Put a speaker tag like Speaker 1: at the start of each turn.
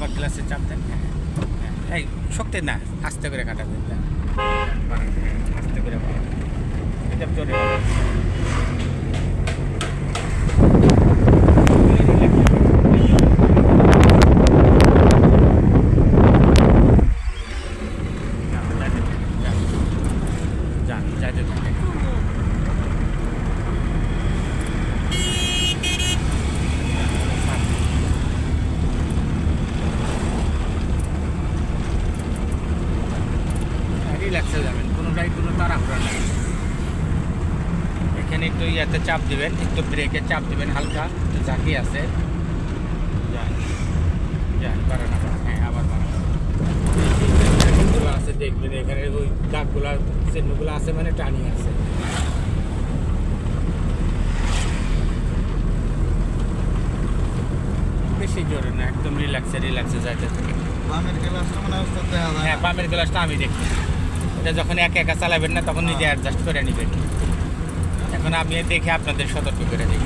Speaker 1: আবার ক্লাসে চাপ দেন। হ্যাঁ এই শক্তি না, আস্তে করে কাটা দেন। আস্তে করে এটা জোরে যান যাইতে থাকে। রিল্যাক্সে যাবেন, কোনোটাই কোনো তাড়াহুড়া নেই। এখানে একটু ইয়াতে চাপ দিবেন, একটু ব্রেকে চাপ দিবেন, হালকা একটু ঝাঁকি আছে। যান যান, বাড়ান আবার। হ্যাঁ আবার বাড়ান। আছে দেখবেন এখানে ওই দাগগুলা চিহ্নগুলো আছে, মানে টানি আছে। বেশি জোরে না, একদম রিল্যাক্সে যাইতে থাকে। হ্যাঁ বামের গ্লাসটা আমি দেখি, এটা যখন একা একা চালাবেন না তখন নিজে অ্যাডজাস্ট করে নেবেন। এখন আমি দেখে আপনাদের সতর্ক করে দিই।